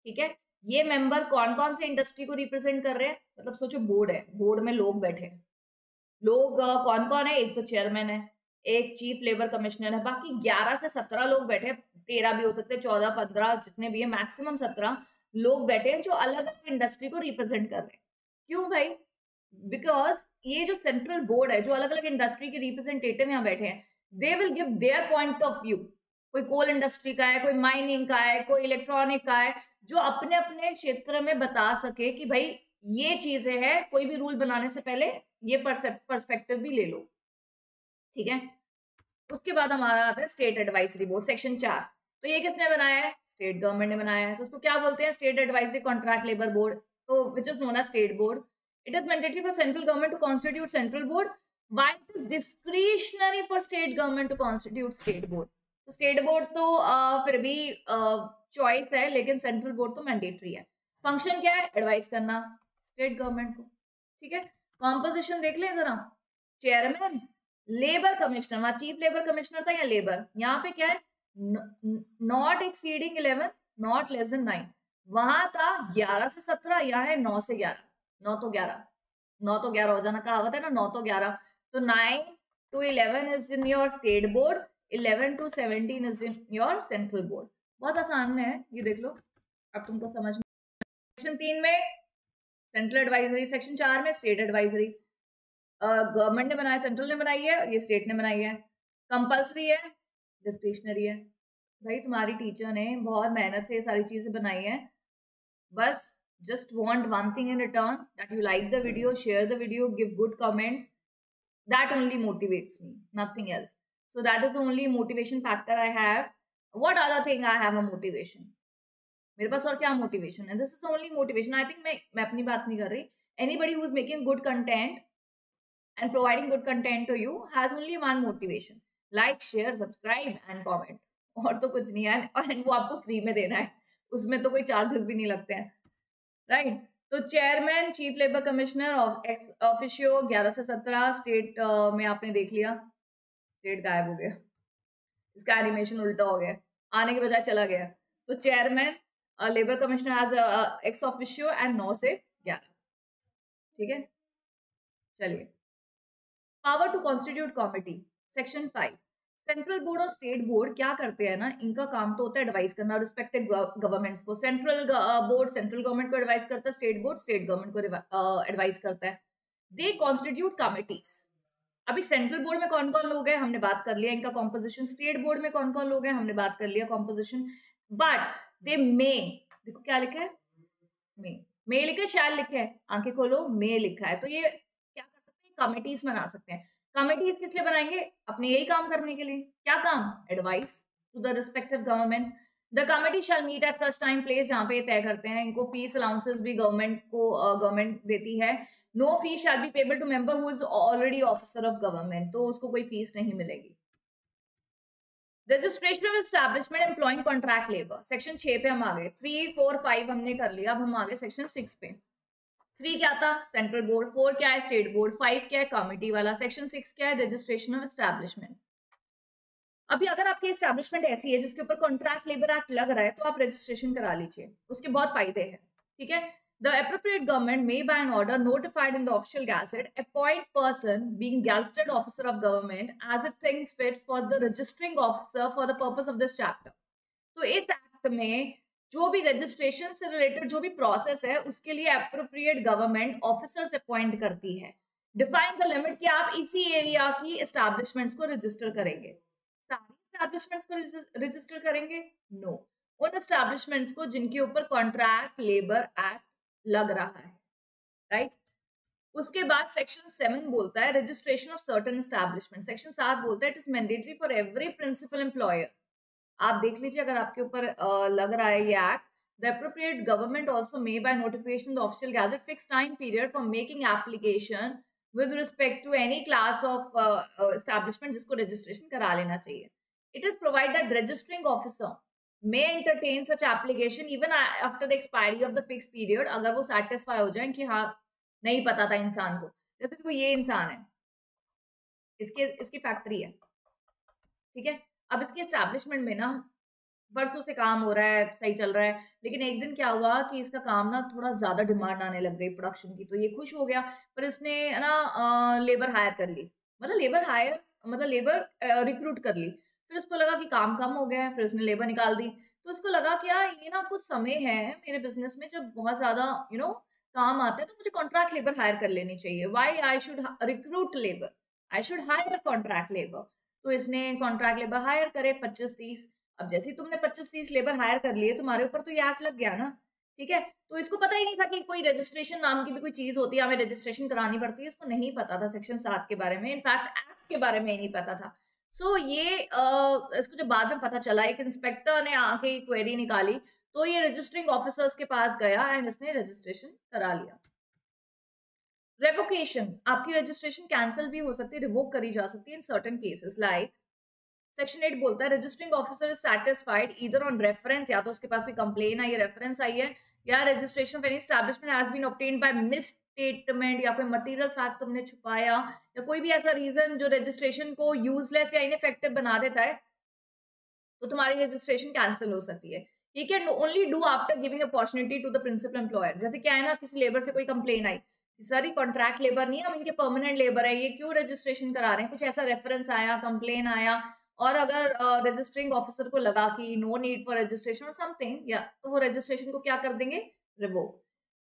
ठीक है? ये मेंबर कौन कौन से इंडस्ट्री को रिप्रेजेंट कर रहे हैं? मतलब सोचो बोर्ड है, बोर्ड में लोग बैठे हैं, लोग कौन कौन है? एक तो चेयरमैन है, एक चीफ लेबर कमिश्नर है, बाकी 11 से 17 लोग बैठे, 13 भी हो सकते हैं, 14, 15, जितने भी है, मैक्सिमम 17 लोग बैठे हैं जो अलग अलग इंडस्ट्री को रिप्रेजेंट कर रहे हैं। क्यों भाई? बिकॉज ये जो सेंट्रल बोर्ड है, जो अलग अलग इंडस्ट्री के रिप्रेजेंटेटिव यहाँ बैठे हैं, they will give their point of view. कोई कोल इंडस्ट्री का है, कोई माइनिंग का है, कोई इलेक्ट्रॉनिक का है, जो अपने अपने क्षेत्र में बता सके कि भाई ये चीजें है, कोई भी रूल बनाने से पहले ये पर्सपेक्टिव भी ले लो। ठीक है, उसके बाद हमारा आता है स्टेट एडवाइजरी बोर्ड, सेक्शन 4। तो ये किसने बनाया है? स्टेट गवर्नमेंट ने बनाया है। तो उसको क्या बोलते हैं? State advisory contract labour board, तो which is known as state board. It is mandatory for central government to constitute central board, while it is discretionary for state government to constitute state board. तो स्टेट बोर्ड तो फिर भी चॉइस है, लेकिन सेंट्रल बोर्ड तो मैंडेटरी है। फंक्शन क्या है? एडवाइस करना स्टेट गवर्नमेंट को। ठीक है, कॉम्पोजिशन देख लें जरा। चेयरमैन, लेबर कमिश्नर, वहां चीफ लेबर कमिश्नर था या लेबर, यहाँ पे क्या है? Not exceeding 11, not less then 9। वहां था 11 से 17, यहाँ है 9 से 11। 9 तो 11, 9 तो 11 हो जाना, कहावत है ना, 9 तो 11। तो 9 to 11 is in your state board, 11 to 17 is in your central board. बहुत आसान है, ये देख लो, अब तुमको समझ में। सेक्शन 3 में सेंट्रल एडवाइजरी, सेक्शन 4 में स्टेट एडवाइजरी। गवर्नमेंट ने बनाया, सेंट्रल ने बनाई है, ये स्टेट ने बनाई है। कंपल्सरी है, डिस्क्रिशनरी है। भाई तुम्हारी टीचर ने बहुत मेहनत से ये सारी चीजें बनाई है, बस just want one thing in return, that you like the video, share the video, give good comments. That only motivates me, nothing else. So that is the only motivation factor I have. What other thing I have a motivation? मेरे पास और क्या मोटिवेशन है? This is the only motivation. I think मैं अपनी बात नहीं कर रही. Anybody who is making good content and providing good content to you has only one motivation: like, share, subscribe and comment. और तो कुछ नहीं है, और वो आपको फ्री में देना है, उसमें तो कोई चार्जेस भी नहीं लगते हैं, राइट। तो chairman, chief labour commissioner, officio 11 से 17। स्टेट में आपने देख लिया, स्टेट गायब हो गया, इसका एनिमेशन उल्टा हो गया, आने के बजाय चला गया। तो chairman, labour commissioner as ex officio and 9 से 11। ठीक है, चलिए। Power to constitute committee, section 5। Central board और स्टेट बोर्ड क्या करते हैं ना, इनका काम तो होता है एडवाइस करना रिस्पेक्टिव गवर्नमेंट्स को। सेंट्रल बोर्ड सेंट्रल गवर्नमेंट को एडवाइस करता है, स्टेट बोर्ड स्टेट गवर्नमेंट को एडवाइस करता है। They constitute committees. अभी सेंट्रल बोर्ड में कौन कौन लोग हैं हमने बात कर लिया, इनका कॉम्पोजिशन। स्टेट बोर्ड में कौन कौन लोग हैं हमने बात कर लिया, कॉम्पोजिशन। बट दे मे, देखो क्या लिखा है, मे लिखा है, शैल लिखा है, आंखें खोलो, मे लिखा है। तो ये क्या कर सकते हैं, कमिटीज बना सकते हैं। कमिटीज किस लिए बनाएंगे? अपने यही काम करने के लिए। क्या काम? Advise to the respective government. The committee shall meet at such time place, जहां पे ये तय करते हैं। इनको फीस अलाउंसेस भी गवर्नमेंट को गवर्नमेंट देती है। No fees shall be payable to member who is already officer of government, तो उसको कोई फीस नहीं मिलेगी। Registration of establishment employing contract labour, section 6 पे हम आ गए। 3, 4, 5 हमने कर लिया, अब हम आ गए सेक्शन 6 पे। 3 क्या था? Central board. 4 क्या है? State board. 5 क्या है? कमिटी वाला। सेक्शन 6 क्या है? Registration of establishment. अभी अगर आपकी एस्टैब्लिशमेंट ऐसी है जिसके ऊपर कॉन्ट्रैक्ट लेबर एक्ट लग रहा है, तो आप रजिस्ट्रेशन करा लीजिए, उसके बहुत फायदे हैं। ठीक है, the appropriate government may by an order notified in the official gazette appoint person being gazetted officer of government as it thinks fit for the registering officer for the purpose of this chapter. तो इस एक्ट में जो भी रजिस्ट्रेशन से रिलेटेड जो भी प्रोसेस है, उसके लिए एप्रोप्रिएट गवर्नमेंट ऑफिसर्स अपॉइंट करती है। डिफाइन द लिमिट कि आप इसी एरिया की एस्टैब्लिशमेंट्स को रजिस्टर करेंगे। सारी एस्टैब्लिशमेंट्स को रजिस्टर करेंगे? नो, उन एस्टैब्लिशमेंट्स को जिनके ऊपर कॉन्ट्रैक्ट लेबर एक्ट लग रहा है, राइट। उसके बाद सेक्शन 7 बोलता है registration of certain establishment. Section 7 बोलता है it is mandatory for every principal employer. आप देख लीजिए, अगर आपके ऊपर लग रहा है ये act, the appropriate government also may by notification the official gazette fix time period for making application with respect to any class of establishment जिसको रजिस्ट्रेशन करा लेना चाहिए। It is provide that registering officer may entertain such application even after the expiry of the fix period, अगर वो सेटिस्फाई हो जाए कि हाँ नहीं पता था इंसान को। जैसे देखो ये इंसान है, इसकी फैक्ट्री है, ठीक है। अब इसकी एस्टैब्लिशमेंट में ना बरसों से काम हो रहा है, सही चल रहा है, लेकिन एक दिन क्या हुआ कि इसका काम ना थोड़ा ज्यादा डिमांड आने लग गई प्रोडक्शन की। तो ये खुश हो गया, पर इसने ना लेबर हायर कर ली, मतलब लेबर रिक्रूट कर ली। फिर इसको लगा कि काम कम हो गया है, फिर इसने लेबर निकाल दी। तो इसको लगा कि यार ये ना कुछ समय है मेरे बिजनेस में जब बहुत ज्यादा काम आता है तो मुझे कॉन्ट्रैक्ट लेबर हायर कर लेनी चाहिए. Why I should recruit labour, I should higher contract labour. तो इसने कॉन्ट्रैक्ट लेबर हायर करे 25-30. अब जैसे ही तुमने 25-30 लेबर हायर कर लिए, तुम्हारे ऊपर तो ये एक्ट लग गया ना. ठीक है, तो इसको पता ही नहीं था कि कोई रजिस्ट्रेशन नाम की भी कोई चीज होती है, हमें रजिस्ट्रेशन करानी पड़ती है. इसको नहीं पता था सेक्शन 7 के बारे में, इनफैक्ट एक्ट के बारे में ही नहीं पता था. ये इसको जब बाद में पता चला, एक इंस्पेक्टर ने आके क्वेरी निकाली, तो ये रजिस्टरिंग ऑफिसर्स के पास गया एंड इसने रजिस्ट्रेशन करा लिया. रेवोकेशन, आपकी रजिस्ट्रेशन कैंसिल भी हो सकती है, रिवोक करी जा सकती है इन सर्टेन केसेस. लाइक सेक्शन 8 बोलता है registering officer is satisfied either on reference, या तो उसके पास कोई कंप्लेन आई है, रेफरेंस आई है, या registration of any establishment has been obtained by misstatement, या कोई मटेरियल फैक्ट तुमने छुपाया, या कोई भी ऐसा रीजन जो रजिस्ट्रेशन को यूजलेस या इनइफेक्टिव बना देता है, तो तुम्हारी रजिस्ट्रेशन कैंसिल हो सकती है. He can only do after giving opportunity to the principal employer. जैसे क्या है ना, किसी लेबर से कोई कंप्लेन आई, सर ये कॉन्ट्रैक्ट लेबर नहीं है, हम इनके परमानेंट लेबर है, ये क्यों रजिस्ट्रेशन करा रहे हैं, कुछ ऐसा रेफरेंस आया, कंप्लेन आया, और अगर रजिस्टरिंग ऑफिसर को लगा कि नो नीड फॉर रजिस्ट्रेशन और समथिंग, या तो वो रजिस्ट्रेशन को क्या कर देंगे, रिवोक.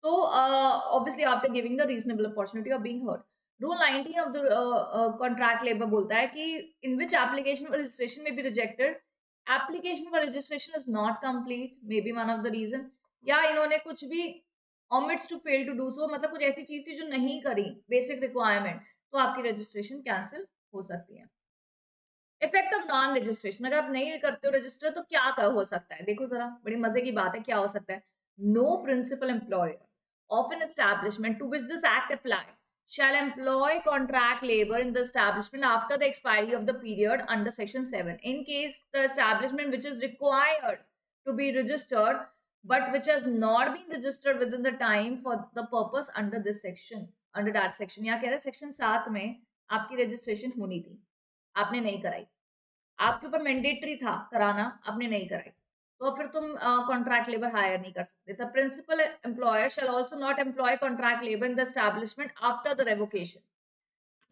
तो obviously after giving the reasonable opportunity of being heard. Rule 19 of the contract labour बोलता है कि in which application for registration may be rejected, application for registration is not complete, may be one of the reason, या इन्होंने कुछ भी omits to fail to do so, मतलब कुछ ऐसी चीज थी जो नहीं करी, बेसिक रिक्वायरमेंट, तो आपकी रजिस्ट्रेशन कैंसिल हो सकती है. इफेक्ट ऑफ नॉन रजिस्ट्रेशन, अगर आप नहीं करते हो रजिस्टर तो क्या हो सकता है, देखो जरा, बड़ी मजे की बात है. क्या हो सकता है, no principal employer of an establishment to which this act apply shall employ contract labor in the establishment after the expiry of the period under section 7 in case the establishment which is required to be registered but which has not been registered within the time for the purpose under this section, under that section. यहाँ कह रहे हैं सेक्शन 7 में आपकी रजिस्ट्रेशन होनी थी, आपने नहीं कराई, आपके ऊपर मैंडेटरी था कराना, आपने नहीं कराई, तो फिर तुम कॉन्ट्रैक्ट लेबर हायर नहीं कर सकते. The principal employer shall also not employ contract labour in the establishment after the revocation.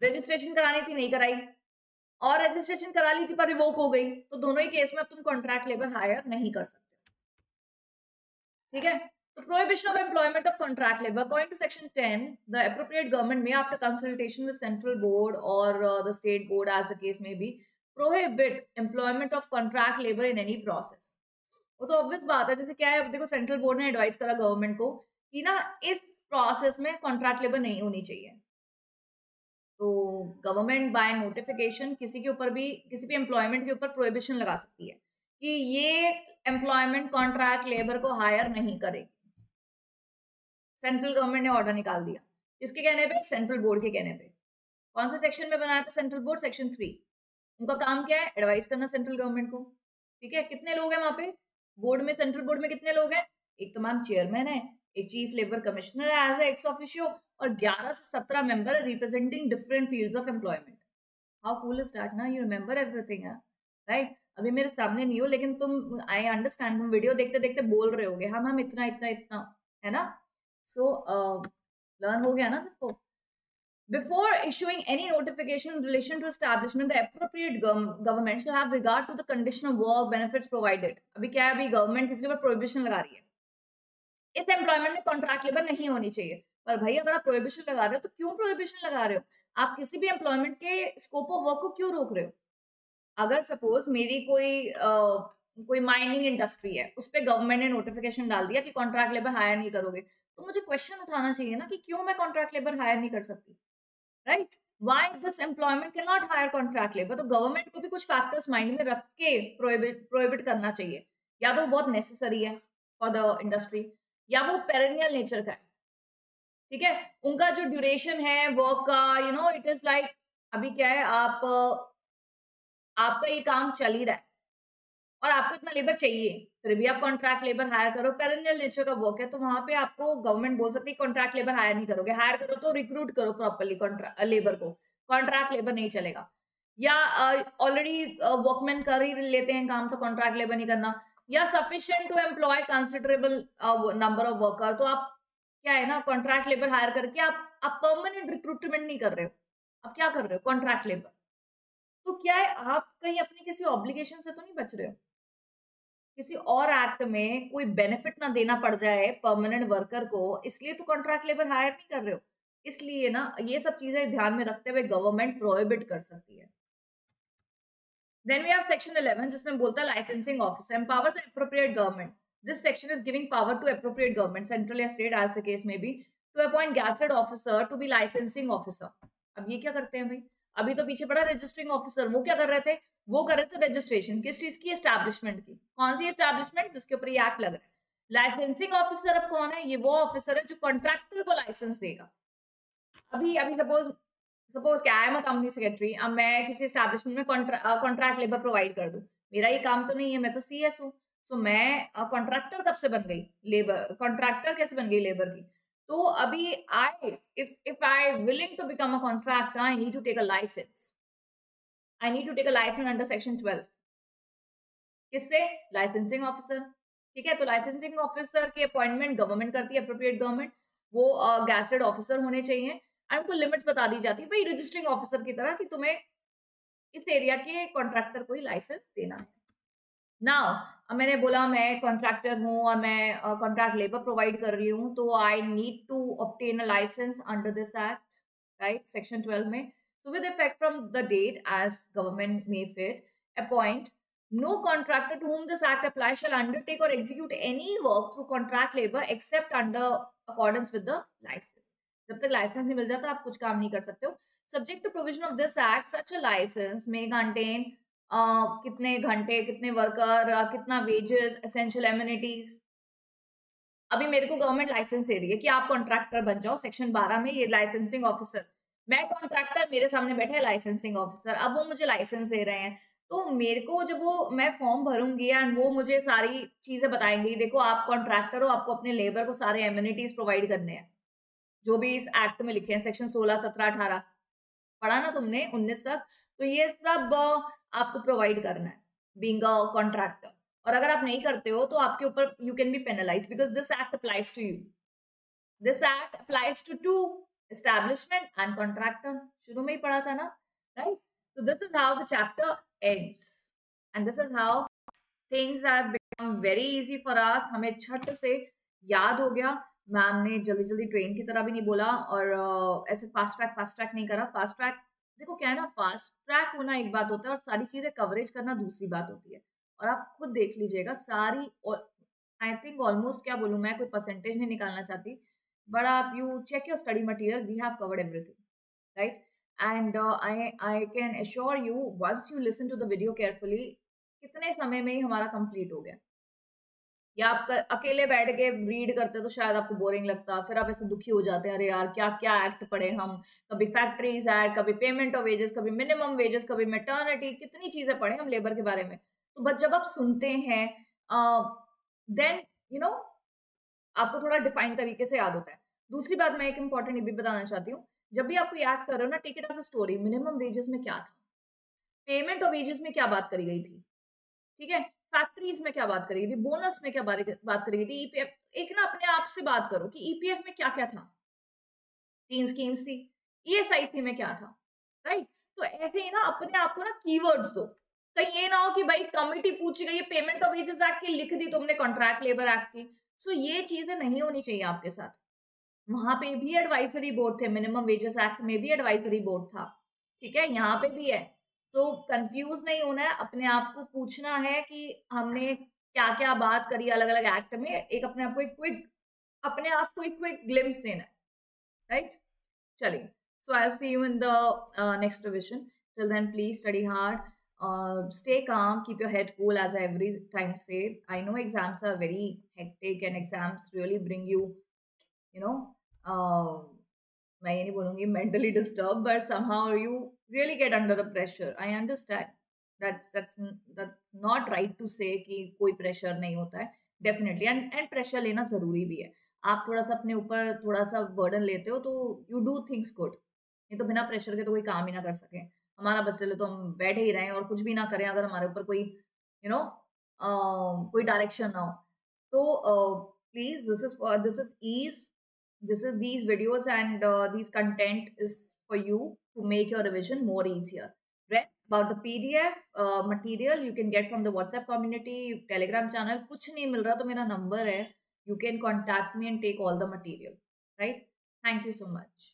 Registration करानी थी, नहीं कराई, और रजिस्ट्रेशन करा ली थी पर रिवोक हो गई, तो दोनों ही केस में अब तुम कॉन्ट्रैक्ट लेबर हायर नहीं कर सकते. ठीक है, तो prohibition of employment of contract labor, according to section 10, the appropriate government may, after consultation with central board or the state board as the case may be, prohibit employment of contract labor in any process. वो तो ऑब्वियस बात है, जैसे क्या है, अब देखो सेंट्रल बोर्ड ने एडवाइस करा गवर्नमेंट को कि ना इस प्रोसेस में कॉन्ट्रैक्ट लेबर नहीं होनी चाहिए, तो गवर्नमेंट बाय नोटिफिकेशन किसी के ऊपर भी, किसी भी एम्प्लॉयमेंट के ऊपर प्रोहिबिशन लगा सकती है कि ये एम्प्लॉयमेंट कॉन्ट्रैक्ट लेबर को हायर नहीं करेगी. सेंट्रल गवर्नमेंट ने ऑर्डर निकाल दिया, किसके कहने पे, सेंट्रल बोर्ड के कहने पे. कौन से सेक्शन में बनाया था सेंट्रल बोर्ड, सेक्शन 3. उनका काम क्या है, एडवाइस करना सेंट्रल गवर्नमेंट को. ठीक है, कितने लोग हैं वहां पे बोर्ड में, सेंट्रल बोर्ड में कितने लोग हैं, एक तमाम चेयरमैन है, एक चीफ लेबर कमिश्नर है एज एक्स ऑफिशियो, और 11 से 17 member representing different fields of employment. How cool is that ना, यू रिमेंबर एवरीथिंग है, राइट. अभी मेरे सामने नहीं हो, लेकिन तुम, आई अंडरस्टैंड, तुम वीडियो देखते देखते बोल रहे होगे हम इतना इतना इतना, है ना. सो लर्न हो गया ना सबको. Before issuing any notification in relation to establishment, the appropriate government shall have regard to the condition of work, benefits provided. अभी क्या है, अभी गवर्नमेंट किसी के ऊपर प्रोहिबिशन लगा रही है, इस एम्प्लॉयमेंट में कॉन्ट्रैक्ट लेबर नहीं होनी चाहिए. पर भाई अगर आप प्रोहिबिशन लगा रहे हो तो क्यों प्रोहिबिशन लगा रहे हो, आप किसी भी एम्प्लॉयमेंट के स्कोप ऑफ वर्क को क्यों रोक रहे हो. अगर सपोज मेरी कोई माइनिंग इंडस्ट्री है, उस पर गवर्नमेंट ने नोटिफिकेशन डाल दिया कि कॉन्ट्रैक्ट लेबर हायर नहीं करोगे, तो मुझे क्वेश्चन उठाना चाहिए ना कि क्यों मैं कॉन्ट्रैक्ट लेबर हायर नहीं कर सकती, right. Why this employment can not hire contract labour. तो गवर्नमेंट को भी कुछ फैक्टर्स माइंड में रख के प्रोहिबिट करना चाहिए, या तो वो बहुत नेसेसरी है फॉर द इंडस्ट्री, या वो पेरेनियल नेचर का है. ठीक है, उनका जो ड्यूरेशन है वर्क का, you know, it is like, अभी क्या है, आपका ये काम चल ही रहा है और आपको इतना लेबर चाहिए, फिर भी आप कॉन्ट्रैक्ट लेबर हायर करो, पेरेनियल नेचर का वर्क है, तो वहां पे आपको गवर्नमेंट बोल सकती है कॉन्ट्रैक्ट लेबर हायर नहीं करोगे, हायर करो तो रिक्रूट करो प्रॉपर्ली लेबर को, कॉन्ट्रैक्ट लेबर नहीं चलेगा. या ऑलरेडी वर्कमैन कर ही लेते हैं काम, तो कॉन्ट्रैक्ट लेबर नहीं करना. या sufficient to employ considerable number of worker, तो आप क्या है ना, कॉन्ट्रैक्ट लेबर हायर करके आप परमानेंट रिक्रूटमेंट नहीं कर रहे हो, आप क्या कर रहे हो, कॉन्ट्रैक्ट लेबर. तो क्या है, आप कहीं अपनी किसी ऑब्लिगेशन से तो नहीं बच रहे हो. किसी और एक्ट में कोई बेनिफिट ना देना पड़ जाए परमानेंट वर्कर को, इसलिए तो कॉन्ट्रैक्ट लेबर हायर नहीं कर रहे हो। इसलिए ना ये सब चीजें ध्यान में रखते हुए गवर्नमेंट प्रोहिबिट कर सकती है। देन वी हैव सेक्शन 11 जिसमें बोलता है licensing officer empowers appropriate government. This section is giving power to appropriate government central या state as the case may be to appoint gazetted officer to be licensing officer. अब ये क्या करते हैं भाई? अभी तो पीछे पड़ा रजिस्टरिंग ऑफिसर, वो क्या कर रहे थे? वो कर रहे थे रजिस्ट्रेशन किस चीज की? एस्टैब्लिशमेंट की। कौन सी एस्टैब्लिशमेंट? जिसके ऊपर ये एक्ट लग रहा है। लाइसेंसिंग ऑफिसर अब कौन है? ये वो ऑफिसर है जो कॉन्ट्रैक्टर को लाइसेंस देगा। अभी अभी सपोज सपोज क्या, I am a company secretary, अब मैं किसी एस्टैब्लिशमेंट में कॉन्ट्रैक्ट लेबर प्रोवाइड कर दूं। मेरा ये काम तो नहीं है, मैं तो सीएस हूँ। सो मैं कॉन्ट्रैक्टर कब से बन गई? लेबर कॉन्ट्रैक्टर कैसे बन गई लेबर की? तो अभी I if I willing to become a contractor, I need to take a licence. I need to take a licence under section 12। किससे? Licensing officer. ठीक है, तो लाइसेंसिंग ऑफिसर की अपॉइंटमेंट गवर्नमेंट करती है, अप्रोप्रिएट गवर्नमेंट। वो गैजेटेड ऑफिसर होने चाहिए एंड उनको लिमिट्स बता दी जाती है भाई रजिस्टरिंग ऑफिसर की तरह कि तुम्हें इस एरिया के कॉन्ट्रैक्टर को ही लाइसेंस देना है। नाउ अब मैंने बोला मैं कॉन्ट्रैक्टर हूँ और मैं कॉन्ट्रैक्ट लेबर प्रोवाइड कर रही हूँ, तो I need to obtain a licence under this act, right, section 12 में। So with effect from the date as government may fit appoint, no contractor to whom this act applies shall undertake or execute any work through contract labor except under accordance with the license. जब तक लाइसेंस नहीं मिल जाता आप कुछ काम नहीं कर सकते हो। Subject to provision of this act, such a license may contain कितने घंटे, कितने वर्कर, कितना वेजेस, एसेंशियल एमिनिटीज। अभी मेरे को गवर्नमेंट लाइसेंस दे रही है कि आप कॉन्ट्रैक्टर बन जाओ, सेक्शन 12 में ये लाइसेंसिंग ऑफिसर। मैं कॉन्ट्रैक्टर, मेरे सामने बैठे हैं लाइसेंसिंग ऑफिसर, अब वो मुझे लाइसेंस दे रहे हैं। तो मेरे को जब वो मैं फॉर्म भरूंगी एंड वो मुझे सारी चीजें बताएंगी, देखो आप कॉन्ट्रैक्टर हो, आपको अपने लेबर को सारे एमिनिटीज प्रोवाइड करने हैं जो भी इस एक्ट में लिखे हैं, सेक्शन 16, 17, 18 पढ़ा ना तुमने, 19 तक। तो ये सब आपको प्रोवाइड करना है बीइंग अ कॉन्ट्रैक्टर। और अगर आप नहीं करते हो तो आपके ऊपर you can be penalised because this act applies to you. This act applies to two establishment and contractor. शुरू में ही पढ़ा था ना, right? So this is how the chapter ends and this is how things have become very easy for us. हमें छट से याद हो गया। मैम ने जल्दी जल्दी ट्रेन की तरह भी नहीं बोला और ऐसे फास्ट ट्रैक नहीं करा। फास्ट ट्रैक, देखो क्या है ना, फास्ट ट्रैक होना एक बात होता है और सारी चीजें कवरेज करना दूसरी बात होती है। और आप खुद देख लीजिएगा सारी, आई थिंक ऑलमोस्ट, क्या बोलूं मैं, कोई परसेंटेज नहीं निकालना चाहती, बट आप you check your study material, we have covered everything, right? And I can assure you, once you listen to the video carefully, कितने समय में ही हमारा कंप्लीट हो गया। या आप अकेले बैठ के रीड करते तो शायद आपको बोरिंग लगता, फिर आप ऐसे दुखी हो जाते हैं, अरे यार क्या क्या एक्ट पढ़े हम, कभी फैक्ट्रीज एक्ट, कभी पेमेंट ऑफ वेजेस, कभी मिनिमम वेजेस, कभी मेटर्निटी, कितनी चीजें पढ़े हम लेबर के बारे में। तो बस जब आप सुनते हैं देन यू नो आपको थोड़ा डिफाइन तरीके से याद होता है। दूसरी बात मैं एक इंपॉर्टेंट ये भी बताना चाहती हूँ, जब भी आपको याद कर रहे हो ना, take it as a story. Minimum wages में क्या था, पेमेंट ऑफ वेजेस में क्या बात करी गई थी, ठीक है, फैक्ट्रीज में क्या बात करी गई थी, बोनस में क्या बात करी गई थी, ईपीएफ, एक ना अपने आप से बात करो कि ईपीएफ में क्या क्या था, 3 स्कीम्स थी, ईएसआईसी में क्या था, राइट? तो ऐसे ही ना अपने आप को ना कीवर्ड्स दो। कहीं ये ना हो कि भाई कमिटी पूछ गई है पेमेंट ऑफ वेजेस एक्ट की, लिख दी तुमने कॉन्ट्रैक्ट लेबर एक्ट की। सो ये चीजें नहीं होनी चाहिए आपके साथ। वहां पे भी एडवाइजरी बोर्ड थे, मिनिमम वेजेस एक्ट में भी एडवाइजरी बोर्ड था, ठीक है, यहाँ पे भी है। तो कंफ्यूज नहीं होना है, अपने आप को पूछना है कि हमने क्या क्या बात करी अलग अलग एक्ट में, एक अपने आप को एक क्विक, अपने आप को एक क्विक ग्लिम्स देना है, राइट? चलिए, so I'll see you in the next revision. Till then, please study hard, stay calm, keep your head cool, as I every time say. I know exams are very hectic and exams really bring you, you know, uh, मैं ये नहीं बोलूंगी mentally disturbed, but somehow you really get under the pressure. I understand. That's not right to say कि कोई pressure नहीं होता है. Definitely, and pressure लेना जरूरी भी है। आप थोड़ा सा अपने ऊपर थोड़ा सा burden लेते हो तो you do things good. नहीं तो बिना प्रेशर के तो कोई काम ही ना कर सके। हमारा बस चले तो हम बैठे ही रहें और कुछ भी ना करें अगर हमारे ऊपर कोई यू नो कोई डायरेक्शन ना हो। तो please this is is, this is these videos and these content is for you to make your revision more easier. Rest about the PDF material you can get from the WhatsApp community, Telegram channel. कुछ नहीं मिल रहा तो मेरा number है. You can contact me and take all the material. Right? Thank you so much.